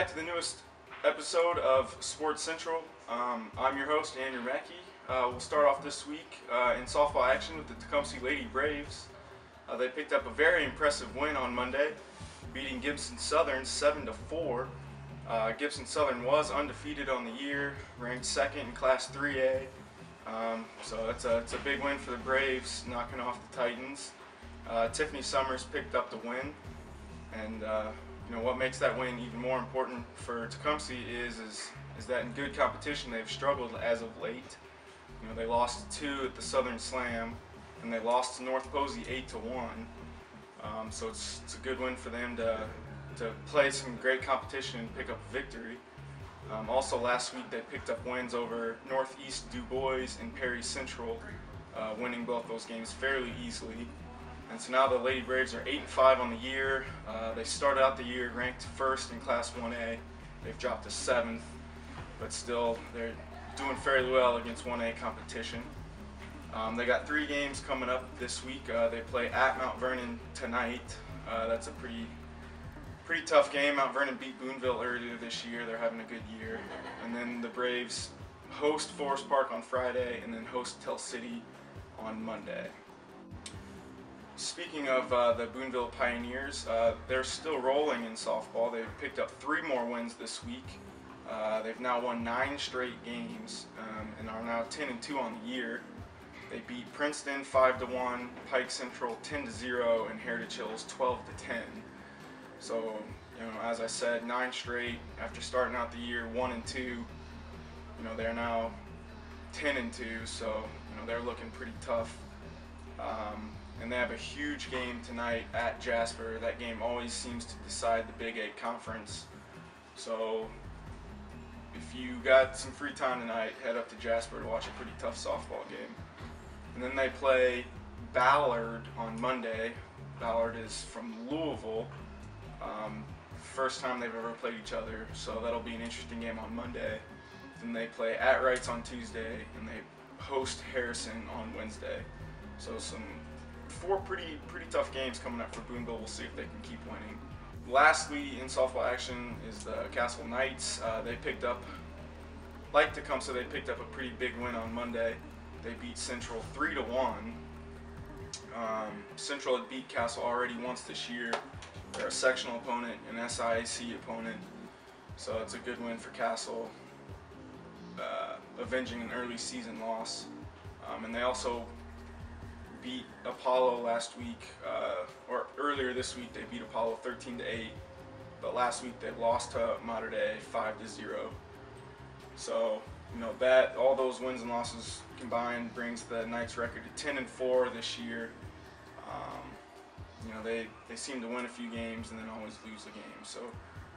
back to the newest episode of Sports Central. I'm your host, Andrew Macke. We'll start off this week in softball action with the Tecumseh Lady Braves. They picked up a very impressive win on Monday, beating Gibson Southern 7-4. Gibson Southern was undefeated on the year, ranked second in Class 3A. So it's a big win for the Braves, knocking off the Titans. Tiffany Summers picked up the win, and what makes that win even more important for Tecumseh is that in good competition they've struggled as of late. They lost 2 at the Southern Slam, and they lost to North Posey 8-1. So it's a good win for them to play some great competition and pick up a victory. Also last week they picked up wins over Northeast Du Bois and Perry Central, winning both those games fairly easily. And so now the Lady Braves are 8-5 on the year. They started out the year ranked first in Class 1A. They've dropped to 7th, but still they're doing fairly well against 1A competition. They got 3 games coming up this week. They play at Mount Vernon tonight. That's a pretty tough game. Mount Vernon beat Boonville earlier this year. They're having a good year. And then the Braves host Forest Park on Friday and then host Tell City on Monday. Speaking of the Boonville Pioneers, they're still rolling in softball. They've picked up 3 more wins this week. They've now won 9 straight games and are now 10-2 on the year. They beat Princeton 5-1, Pike Central 10-0, and Heritage Hills 12-10. So, as I said, 9 straight after starting out the year 1-2. They're now 10-2, so they're looking pretty tough. And they have a huge game tonight at Jasper. That game always seems to decide the Big 8 conference. So if you got some free time tonight, head up to Jasper to watch a pretty tough softball game. And then they play Ballard on Monday. Ballard is from Louisville. First time they've ever played each other, so that'll be an interesting game on Monday. Then they play at Wrights on Tuesday, and they host Harrison on Wednesday. So some 4 pretty tough games coming up for Boonville. We'll see if they can keep winning. Lastly, in softball action is the Castle Knights. They picked up, like Tecumseh, they picked up a pretty big win on Monday. They beat Central 3-1. Central had beat Castle already once this year. They're a sectional opponent, an SIAC opponent, so it's a good win for Castle, avenging an early season loss. And they also beat Apollo last week, or earlier this week they beat Apollo 13-8, but last week they lost to Mater Dei 5-0. So that all those wins and losses combined brings the Knights record to 10-4 this year. They seem to win a few games and then always lose a game. So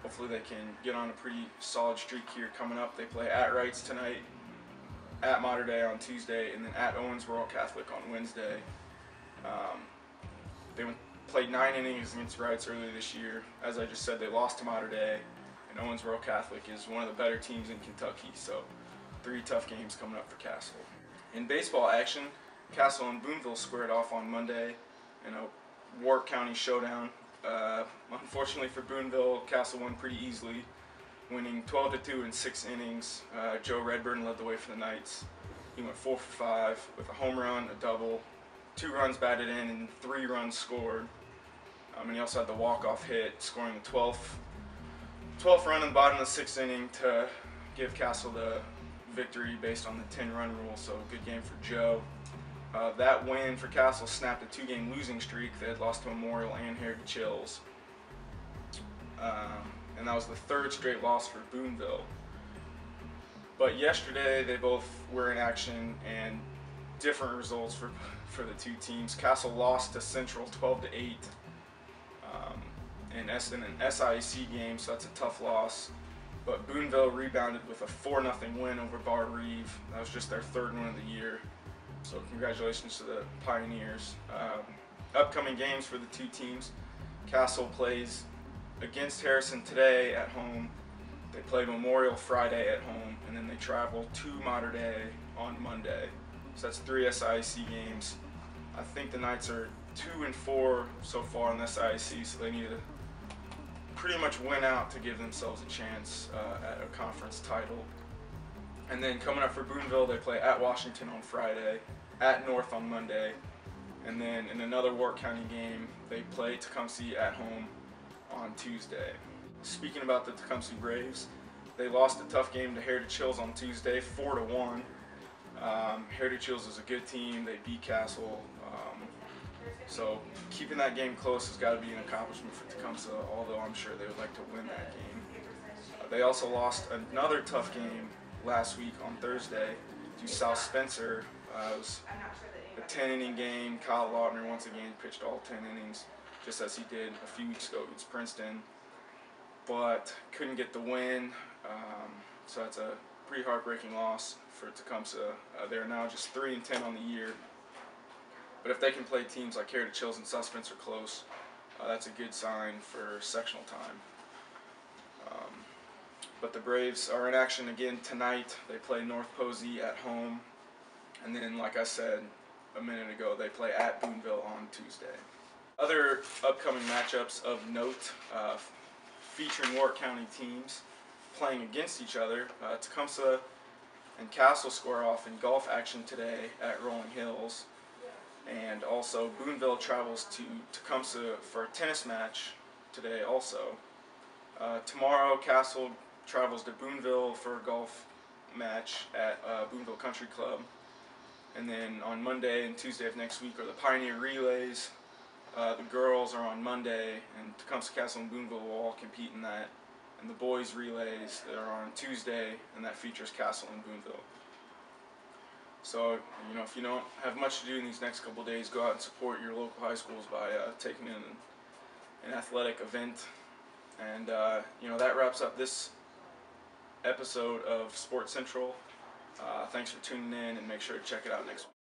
hopefully they can get on a pretty solid streak here coming up. They play at Wrights tonight, at Mater Dei on Tuesday, and then at Owens Rural Catholic on Wednesday. They played 9 innings against Wrights earlier this year. As I just said, they lost to Mater Dei, and Owens Rural Catholic is one of the better teams in Kentucky. So 3 tough games coming up for Castle. In baseball action, Castle and Boonville squared off on Monday in a Warrick County showdown. Unfortunately for Boonville, Castle won pretty easily, winning 12-2 in 6 innings. Joe Redburn led the way for the Knights. He went 4 for 5 with a home run, a double, 2 runs batted in, and 3 runs scored. And he also had the walk-off hit, scoring the 12th run in the bottom of the 6th inning to give Castle the victory based on the 10-run rule. So good game for Joe. That win for Castle snapped a 2-game losing streak. They had lost to Memorial and Heritage Hills. And that was the 3rd straight loss for Boonville. But yesterday they both were in action, and different results for the 2 teams. Castle lost to Central 12-8 in an SIAC game, so that's a tough loss. But Boonville rebounded with a 4-0 win over Bar Reeve. That was just their 3rd win of the year. So congratulations to the Pioneers. Upcoming games for the 2 teams. Castle plays against Harrison today at home. They play Memorial Friday at home, and then they travel to Mater Dei on Monday. So that's 3 SIAC games. I think the Knights are 2-4 so far in the SIAC, so they need to pretty much win out to give themselves a chance at a conference title. And then coming up for Boonville, they play at Washington on Friday, at North on Monday, and then in another Warrick County game, they play Tecumseh at home on Tuesday. Speaking about the Tecumseh Braves, they lost a tough game to Heritage Hills on Tuesday, 4-1. Heritage Hills is a good team. They beat Castle. So keeping that game close has got to be an accomplishment for Tecumseh, although I'm sure they would like to win that game. They also lost another tough game last week on Thursday to South Spencer. It was a 10-inning game. Kyle Lautner once again pitched all 10 innings, just as he did a few weeks ago against Princeton, but couldn't get the win. So that's a pretty heartbreaking loss for Tecumseh. They're now just 3-10 on the year. But if they can play teams like Heritage Hills and South Spencer close, that's a good sign for sectional time. But the Braves are in action again tonight. They play North Posey at home. And then, like I said a minute ago, they play at Boonville on Tuesday. Other upcoming matchups of note featuring Warrick County teams playing against each other. Tecumseh and Castle square off in golf action today at Rolling Hills. And also Boonville travels to Tecumseh for a tennis match today also. Tomorrow Castle travels to Boonville for a golf match at Boonville Country Club. And then on Monday and Tuesday of next week are the Pioneer Relays. The girls are on Monday, and Tecumseh, Castle, and Boonville will all compete in that. And the boys' relays are on Tuesday, and that features Castle and Boonville. So, if you don't have much to do in these next couple of days, go out and support your local high schools by taking in an athletic event. And, that wraps up this episode of Sports Central. Thanks for tuning in, and make sure to check it out next week.